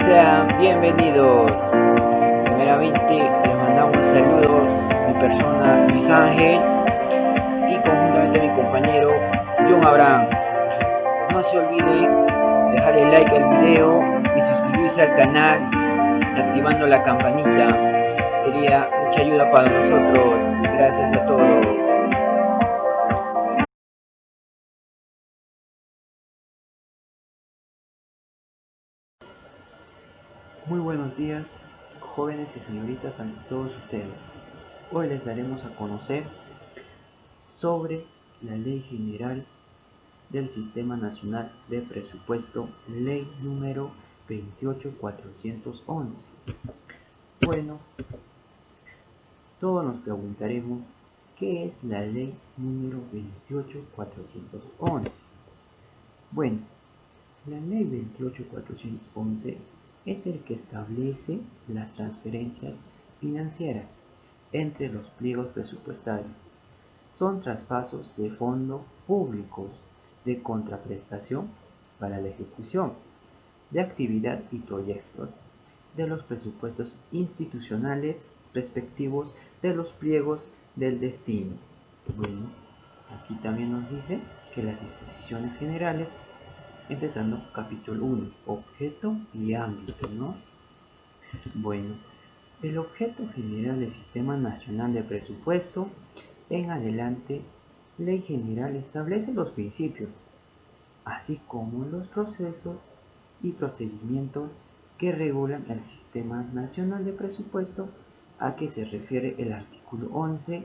Sean bienvenidos. Primeramente les mandamos saludos mi persona Luis Ángel y conjuntamente mi compañero John Abraham. No se olviden dejarle like al video y suscribirse al canal activando la campanita. Sería mucha ayuda para nosotros. Gracias a todos. Muy buenos días, jóvenes y señoritas, ante todos ustedes. Hoy les daremos a conocer sobre la Ley General del Sistema Nacional de Presupuesto, Ley número 28411. Bueno, todos nos preguntaremos, ¿qué es la Ley número 28411? Bueno, la Ley 28411 es el que establece las transferencias financieras entre los pliegos presupuestarios. Son traspasos de fondos públicos de contraprestación para la ejecución de actividad y proyectos de los presupuestos institucionales respectivos de los pliegos del destino. Bueno, aquí también nos dice que las disposiciones generales, empezando capítulo 1, objeto y ámbito, ¿no? Bueno, el objeto general del Sistema Nacional de Presupuesto, en adelante, Ley General establece los principios, así como los procesos y procedimientos que regulan el Sistema Nacional de Presupuesto, a que se refiere el artículo 11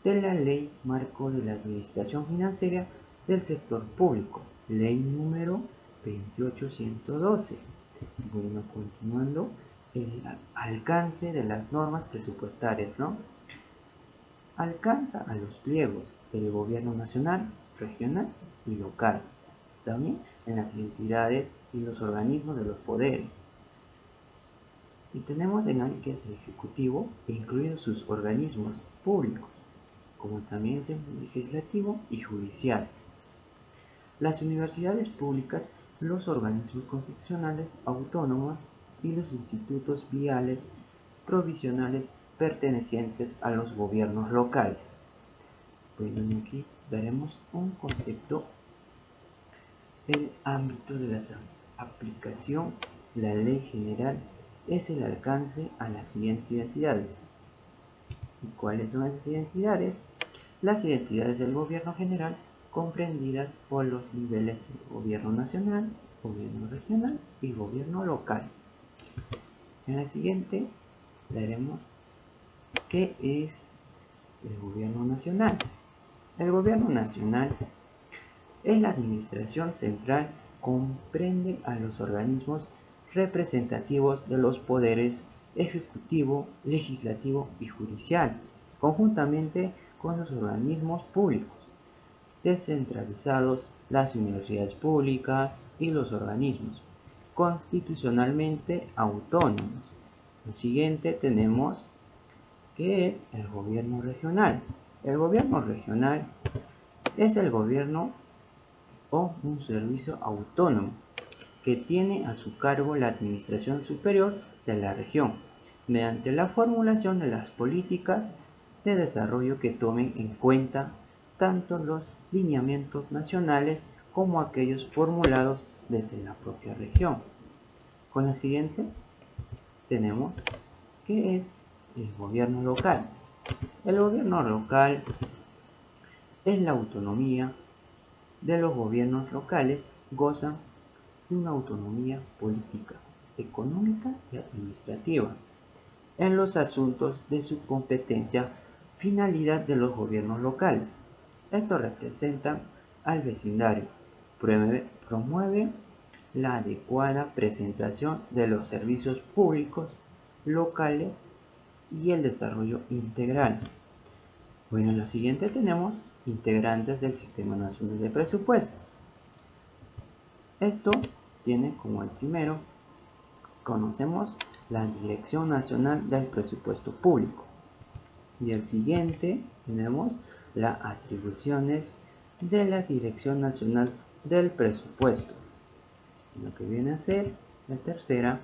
de la Ley Marco de la Administración Financiera del Sector Público, Ley número 28112. Bueno, continuando, el alcance de las normas presupuestarias, ¿no? Alcanza a los pliegos del gobierno nacional, regional y local, también en las entidades y los organismos de los poderes. Y tenemos en ahí que es el Ejecutivo, incluidos sus organismos públicos, como también es el legislativo y judicial. Las universidades públicas, los organismos constitucionales autónomos y los institutos viales provisionales pertenecientes a los gobiernos locales. Bueno, aquí daremos un concepto del ámbito de la aplicación. La ley general es el alcance a las siguientes identidades. ¿Y cuáles son esas identidades? Las identidades del gobierno general, comprendidas por los niveles de gobierno nacional, gobierno regional y gobierno local. En la siguiente veremos qué es el gobierno nacional. El gobierno nacional es la administración central, comprende a los organismos representativos de los poderes ejecutivo, legislativo y judicial, conjuntamente con los organismos públicos descentralizados, las universidades públicas y los organismos constitucionalmente autónomos. El siguiente tenemos que es el gobierno regional. El gobierno regional es el gobierno o un servicio autónomo que tiene a su cargo la administración superior de la región, mediante la formulación de las políticas de desarrollo que tomen en cuenta tanto los lineamientos nacionales como aquellos formulados desde la propia región. Con la siguiente tenemos que es el gobierno local. El gobierno local es la autonomía de los gobiernos locales, gozan de una autonomía política, económica y administrativa en los asuntos de su competencia, finalidad de los gobiernos locales. Esto representa al vecindario, promueve la adecuada presentación de los servicios públicos locales y el desarrollo integral. Bueno, en lo siguiente tenemos integrantes del Sistema Nacional de Presupuestos. Esto tiene como el primero, conocemos la Dirección Nacional del Presupuesto Público. Y el siguiente tenemos las atribuciones de la Dirección Nacional del Presupuesto. Lo que viene a ser La tercera,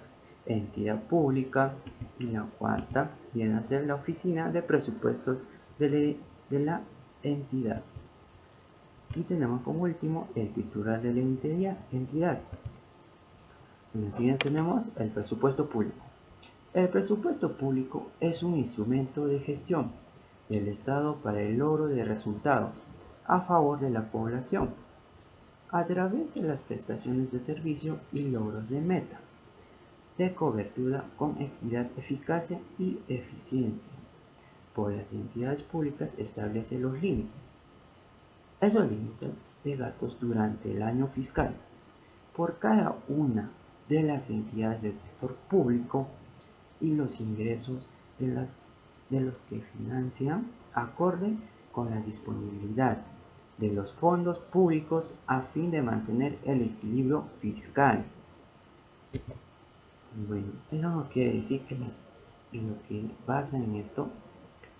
entidad pública. Y la cuarta viene a ser la oficina de presupuestos de la entidad. Y tenemos como último el titular de la entidad. En el siguiente tenemos el presupuesto público. El presupuesto público es un instrumento de gestión del Estado para el logro de resultados a favor de la población, a través de las prestaciones de servicio y logros de meta, de cobertura con equidad, eficacia y eficiencia. Por las entidades públicas establece los límites. Esos límites de gastos durante el año fiscal por cada una de las entidades del sector público y los ingresos de los que financian acorde con la disponibilidad de los fondos públicos a fin de mantener el equilibrio fiscal. Bueno, eso no quiere decir que en lo que basa en esto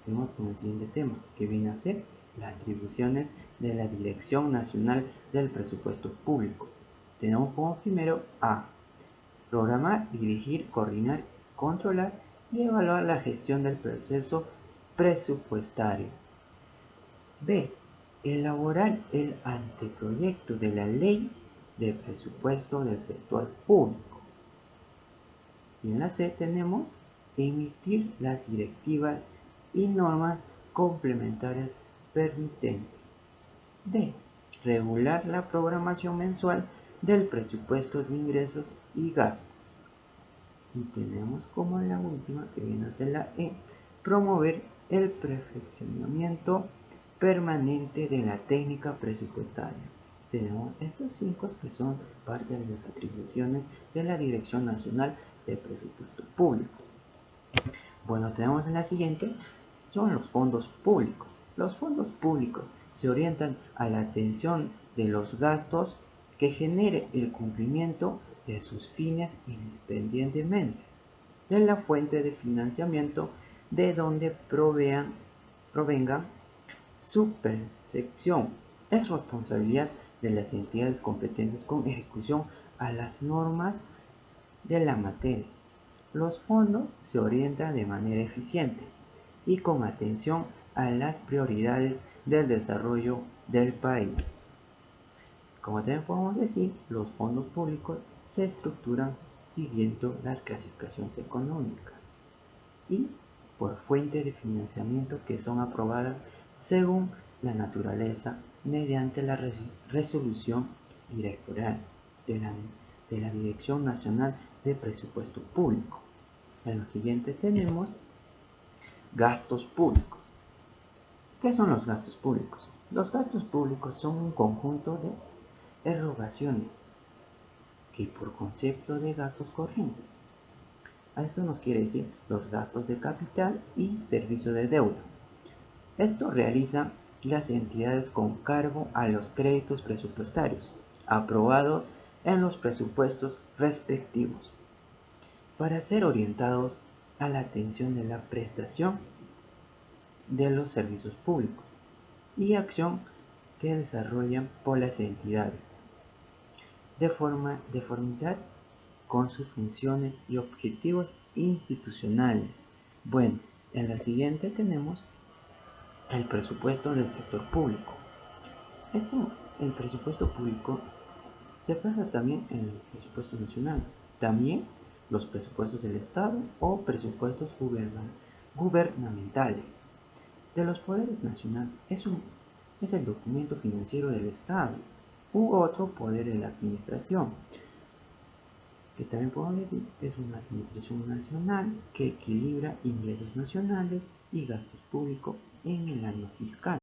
tenemos con el siguiente tema, que viene a ser las atribuciones de la Dirección Nacional del Presupuesto Público. Tenemos como primero A, programar, dirigir, coordinar, controlar y evaluar la gestión del proceso presupuestario. B, elaborar el anteproyecto de la ley de presupuesto del sector público. Y en la C tenemos emitir las directivas y normas complementarias permitentes. D, regular la programación mensual del presupuesto de ingresos y gastos. Y tenemos como la última, que viene a ser la E, promover el perfeccionamiento permanente de la técnica presupuestaria. Tenemos estas 5 que son parte de las atribuciones de la Dirección Nacional de Presupuesto Público. Bueno, tenemos en la siguiente, son los fondos públicos. Los fondos públicos se orientan a la atención de los gastos que genere el cumplimiento de sus fines independientemente de la fuente de financiamiento de donde provenga su percepción. Es responsabilidad de las entidades competentes con ejecución a las normas de la materia. Los fondos se orientan de manera eficiente y con atención a las prioridades del desarrollo del país. Como también podemos decir, los fondos públicos se estructuran siguiendo las clasificaciones económicas y por fuente de financiamiento que son aprobadas según la naturaleza mediante la resolución directorial de la Dirección Nacional de Presupuesto Público. En lo siguiente tenemos gastos públicos. ¿Qué son los gastos públicos? Los gastos públicos son un conjunto de erogaciones que por concepto de gastos corrientes. A esto nos quiere decir los gastos de capital y servicio de deuda. Esto realizan las entidades con cargo a los créditos presupuestarios aprobados en los presupuestos respectivos para ser orientados a la atención de la prestación de los servicios públicos y acción que desarrollan por las entidades de conformidad con sus funciones y objetivos institucionales. Bueno, en la siguiente tenemos el presupuesto del sector público. El presupuesto público se basa también en el presupuesto nacional, también los presupuestos del Estado o presupuestos gubernamentales de los poderes nacionales. Es el documento financiero del Estado u otro poder de la administración, que también podemos decir es una administración nacional que equilibra ingresos nacionales y gastos públicos en el año fiscal.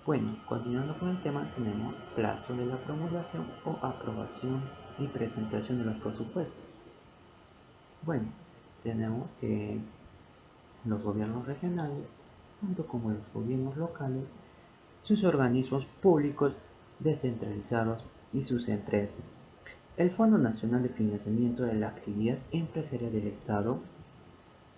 Bueno, continuando con el tema, tenemos plazo de la promulgación o aprobación y presentación de los presupuestos. Bueno, tenemos que los gobiernos regionales, tanto como los gobiernos locales, sus organismos públicos descentralizados y sus empresas. El Fondo Nacional de Financiamiento de la Actividad Empresarial del Estado,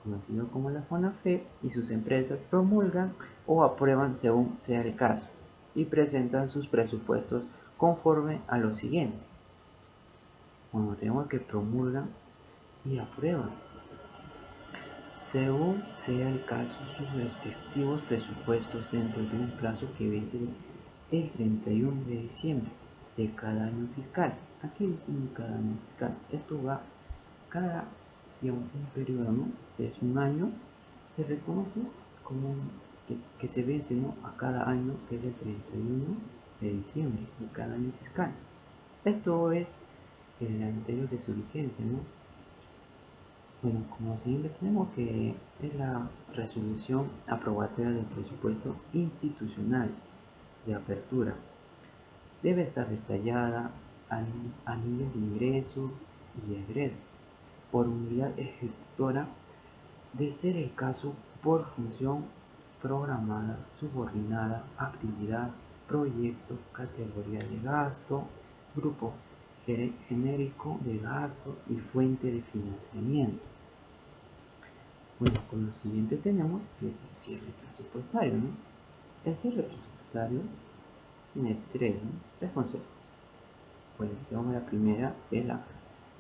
conocido como la FONAFE, y sus empresas promulgan o aprueban según sea el caso y presentan sus presupuestos conforme a lo siguiente. Bueno, tenemos que promulgan y aprueban, según sea el caso, sus respectivos presupuestos dentro de un plazo que vence el 31 de diciembre de cada año fiscal. Aquí dice cada año fiscal. Esto va cada, digamos, un periodo, ¿no? Es un año, se reconoce como que se vence, ¿no?, a cada año, que es el 31 de diciembre de cada año fiscal. Esto es el anterior de su vigencia, ¿no? Bueno, como siguiente tenemos que es la resolución aprobatoria del presupuesto institucional de apertura. Debe estar detallada a nivel de ingresos y egresos por unidad ejecutora, de ser el caso por función programada, subordinada, actividad, proyecto, categoría de gasto, grupo genérico de gasto y fuente de financiamiento. Bueno, con lo siguiente tenemos que es el cierre presupuestario, ¿no? El cierre presupuestario tiene tres conceptos. Bueno, digamos, la primera es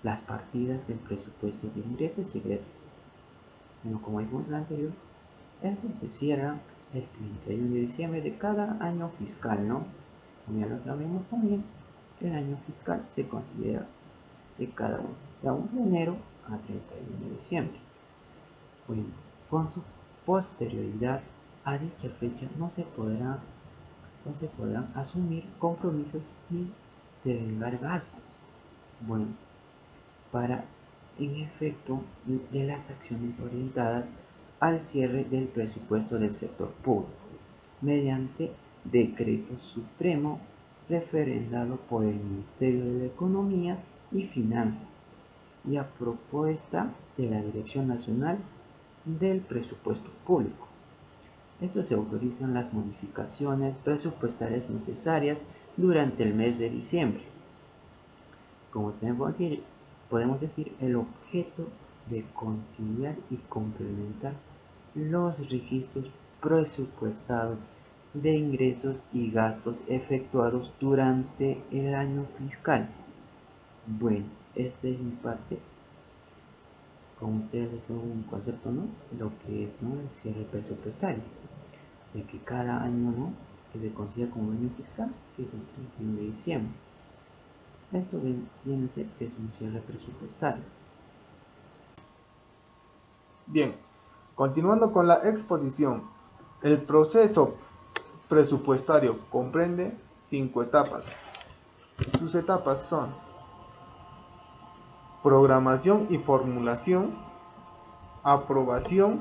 las partidas del presupuesto de ingresos y egresos. Bueno, como dijimos en el anterior, estos se cierran el 31 de diciembre de cada año fiscal, ¿no? Como ya lo sabemos también, el año fiscal se considera de cada uno, de 1 de enero a 31 de diciembre. Bueno, con su posterioridad a dicha fecha no se podrán asumir compromisos ni devengar gastos. Bueno, para en efecto de las acciones orientadas al cierre del presupuesto del sector público, mediante decreto supremo referendado por el Ministerio de Economía y Finanzas y a propuesta de la Dirección Nacional del Presupuesto Público. Esto se autorizan las modificaciones presupuestarias necesarias durante el mes de diciembre. Como podemos decir, el objeto de conciliar y complementar los registros presupuestados de ingresos y gastos efectuados durante el año fiscal. Bueno, esta es mi parte. Como ustedes les pongo un concepto, ¿no?, lo que es, ¿no?, el cierre presupuestario, de que cada año, ¿no?, que se considera como año fiscal, que es el 31 de diciembre. Esto viene a ser que es un cierre presupuestario. Bien, continuando con la exposición, el proceso presupuestario comprende 5 etapas. Sus etapas son programación y formulación, aprobación,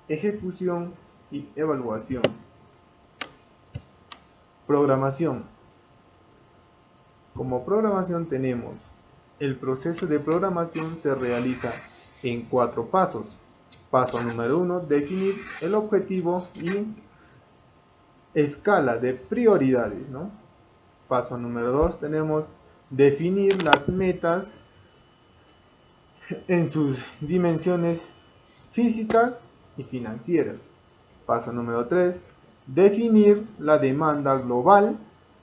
ejecución y evaluación. Programación. Como programación tenemos, el proceso de programación se realiza en 4 pasos. Paso número 1, definir el objetivo y escala de prioridades, ¿no? Paso número 2, tenemos definir las metas en sus dimensiones físicas y financieras. Paso número 3, definir la demanda global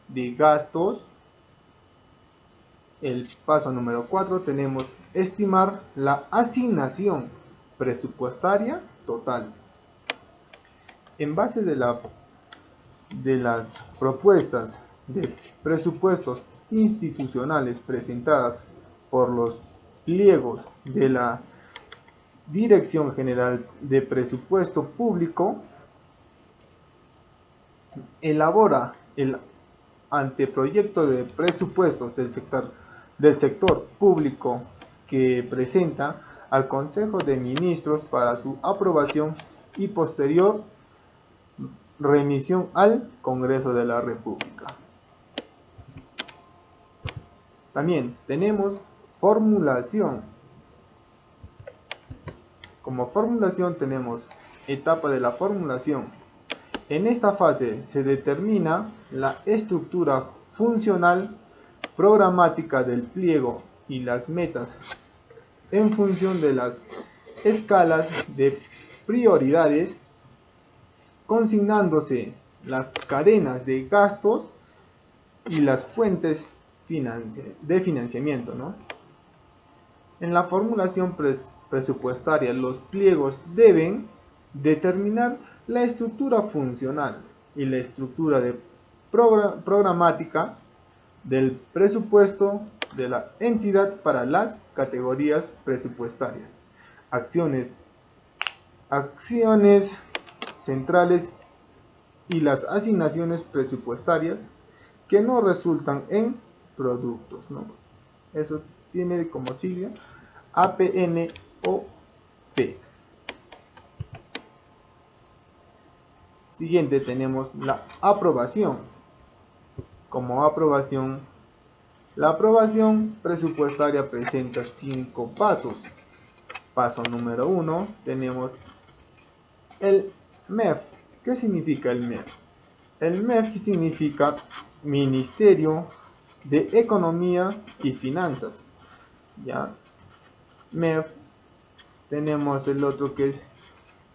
de gastos. El paso número 4 tenemos estimar la asignación presupuestaria total. En base de las propuestas de presupuestos institucionales presentadas por los pliegos de la Dirección General de Presupuesto Público, elabora el anteproyecto de presupuestos del sector público que presenta al Consejo de Ministros para su aprobación y posterior remisión al Congreso de la República. También tenemos formulación. Como formulación tenemos etapa de la formulación. En esta fase se determina la estructura funcional programática del pliego y las metas en función de las escalas de prioridades, consignándose las cadenas de gastos y las fuentes de financiamiento, ¿no? En la formulación presupuestaria, los pliegos deben determinar la estructura funcional y la estructura programática del presupuesto de la entidad para las categorías presupuestarias, acciones centrales y las asignaciones presupuestarias que no resultan en productos, ¿no? Eso tiene como sigla APNOP. Siguiente tenemos la aprobación. Como aprobación, la aprobación presupuestaria presenta 5 pasos. Paso número 1 tenemos el MEF. ¿Qué significa el MEF? El MEF significa Ministerio de Economía y Finanzas. ¿Ya? MEF. Tenemos el otro que es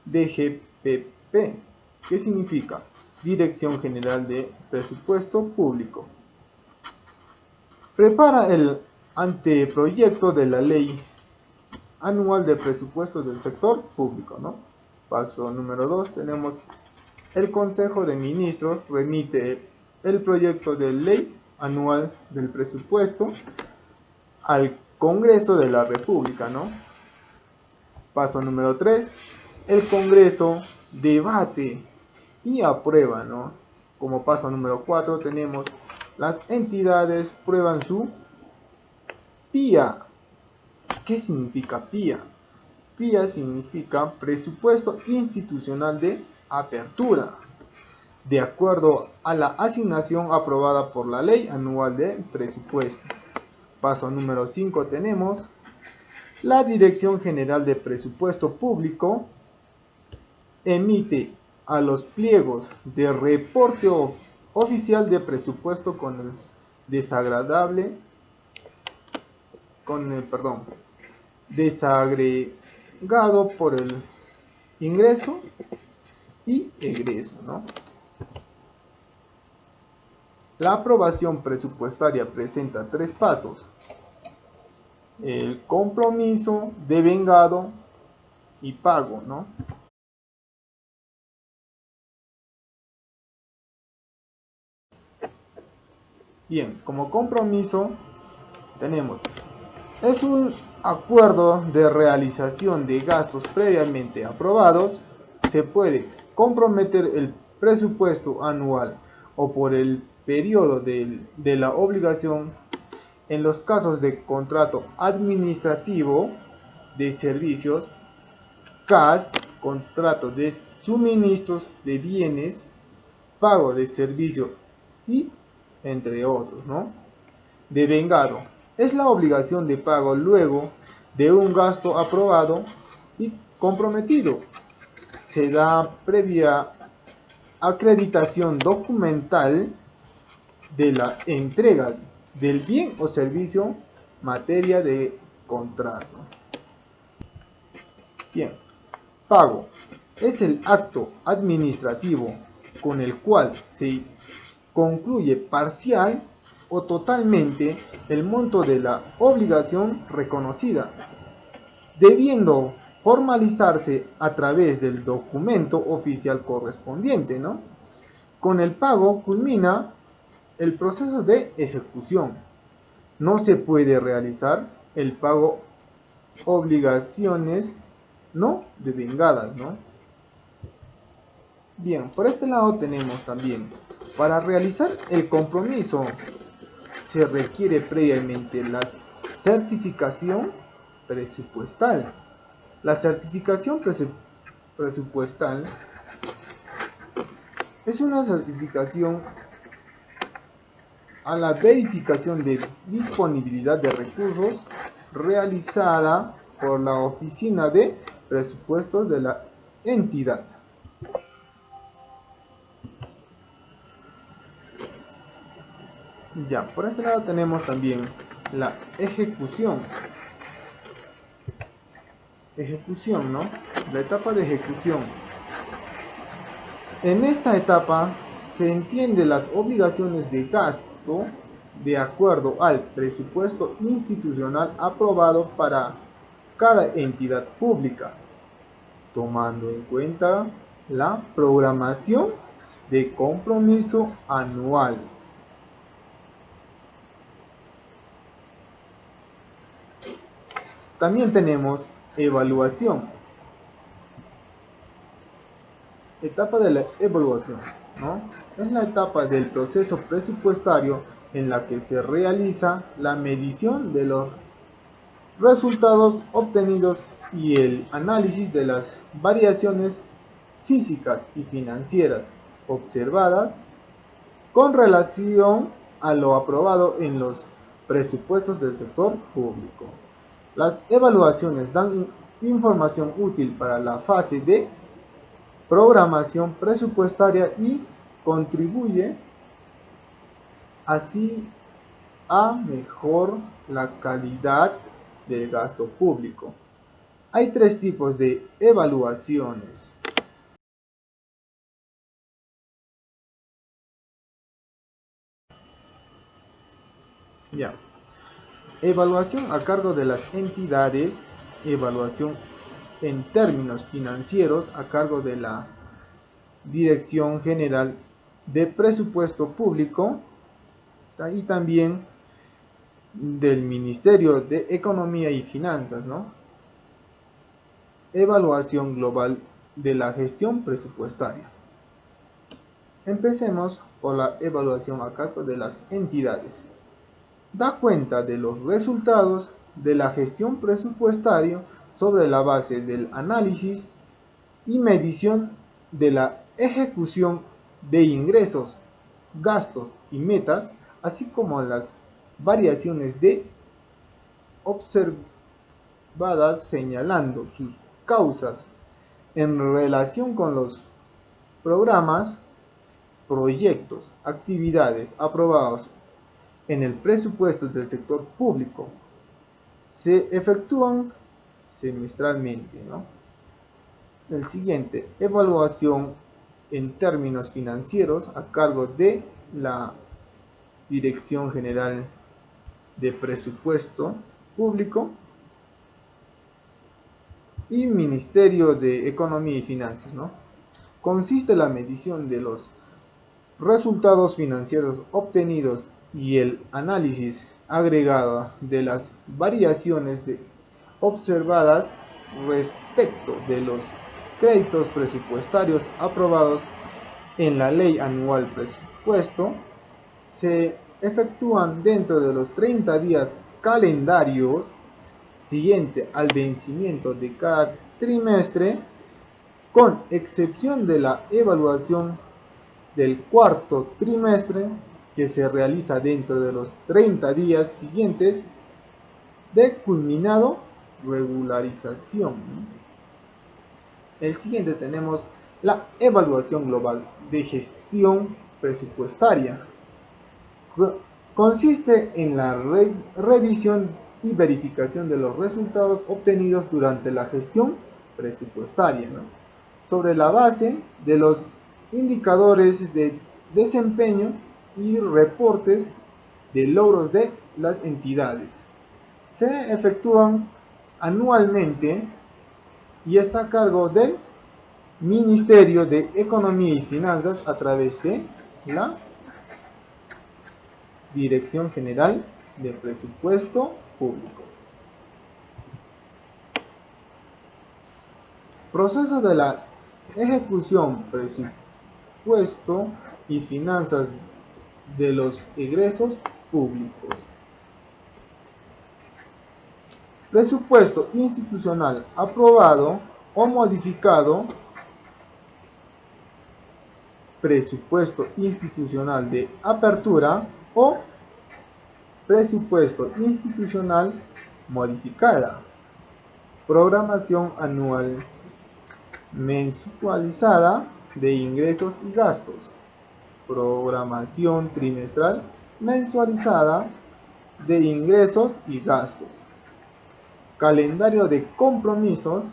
DGPP. ¿Qué significa? Dirección General de Presupuesto Público. Prepara el anteproyecto de la Ley Anual de Presupuestos del Sector Público, ¿no? Paso número 2 tenemos el Consejo de Ministros remite el proyecto de Ley Anual del Presupuesto al Congreso de la República, ¿no? Paso número 3, el Congreso debate y aprueba, ¿no? Como paso número 4 tenemos las entidades prueban su PIA. ¿Qué significa PIA? PIA significa Presupuesto Institucional de Apertura, de acuerdo a la asignación aprobada por la Ley Anual de Presupuesto. Paso número 5 tenemos la Dirección General de Presupuesto Público emite a los pliegos de reporte oficial de presupuesto con el desagregado por el ingreso y egreso, ¿no? La aprobación presupuestaria presenta 3 pasos: el compromiso, devengado y pago, ¿no? Bien, como compromiso tenemos, es un acuerdo de realización de gastos previamente aprobados. Se puede comprometer el presupuesto anual o por el periodo de la obligación en los casos de contrato administrativo de servicios, CAS, contrato de suministros de bienes, pago de servicio y entre otros, ¿no? Devengado es la obligación de pago luego de un gasto aprobado y comprometido. Se da previa acreditación documental de la entrega del bien o servicio materia de contrato. Bien, pago es el acto administrativo con el cual se concluye parcial o totalmente el monto de la obligación reconocida, debiendo formalizarse a través del documento oficial correspondiente, ¿no? Con el pago culmina el proceso de ejecución. No se puede realizar el pago obligaciones no devengadas, ¿no? Bien, por este lado tenemos también, para realizar el compromiso se requiere previamente la certificación presupuestal. La certificación presupuestal es una certificación a la verificación de disponibilidad de recursos realizada por la Oficina de Presupuestos de la entidad. Ya, por este lado tenemos también la ejecución. ¿No? La etapa de ejecución. En esta etapa se entiende las obligaciones de gasto de acuerdo al presupuesto institucional aprobado para cada entidad pública, tomando en cuenta la programación de compromiso anual. También tenemos evaluación. Etapa de la evaluación, ¿no? Es la etapa del proceso presupuestario en la que se realiza la medición de los resultados obtenidos y el análisis de las variaciones físicas y financieras observadas con relación a lo aprobado en los presupuestos del sector público. Las evaluaciones dan información útil para la fase de programación presupuestaria y contribuye así a mejorar la calidad del gasto público. Hay tres tipos de evaluaciones. Ya. Evaluación a cargo de las entidades, evaluación en términos financieros a cargo de la Dirección General de Presupuesto Público y también del Ministerio de Economía y Finanzas, ¿no? Evaluación global de la gestión presupuestaria. Empecemos por la evaluación a cargo de las entidades. Da cuenta de los resultados de la gestión presupuestaria sobre la base del análisis y medición de la ejecución de ingresos, gastos y metas, así como las variaciones de observadas señalando sus causas en relación con los programas, proyectos, actividades aprobados en el presupuesto del sector público. Se efectúan semestralmente, ¿no? El siguiente, evaluación en términos financieros a cargo de la Dirección General de Presupuesto Público y Ministerio de Economía y Finanzas, ¿no? Consiste en la medición de los resultados financieros obtenidos y el análisis agregado de las variaciones observadas respecto de los créditos presupuestarios aprobados en la Ley Anual Presupuesto. Se efectúan dentro de los 30 días calendarios siguiente al vencimiento de cada trimestre, con excepción de la evaluación del cuarto trimestre, que se realiza dentro de los 30 días siguientes de culminado regularización. El siguiente tenemos la evaluación global de gestión presupuestaria. Consiste en la revisión y verificación de los resultados obtenidos durante la gestión presupuestaria, ¿no? Sobre la base de los indicadores de desempeño y reportes de logros de las entidades. Se efectúan anualmente y está a cargo del Ministerio de Economía y Finanzas a través de la Dirección General de Presupuesto Público. Proceso de la ejecución, presupuesto y finanzas de los egresos públicos. Presupuesto institucional aprobado o modificado. Presupuesto institucional de apertura o presupuesto institucional modificada. Programación anual mensualizada de ingresos y gastos. Programación trimestral mensualizada de ingresos y gastos. Calendario de compromisos.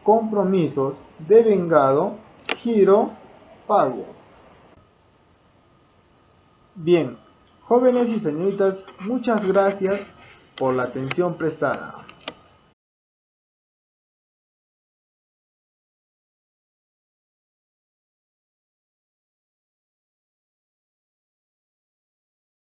Compromisos de vengado, giro, pago. Bien, jóvenes y señoritas, muchas gracias por la atención prestada.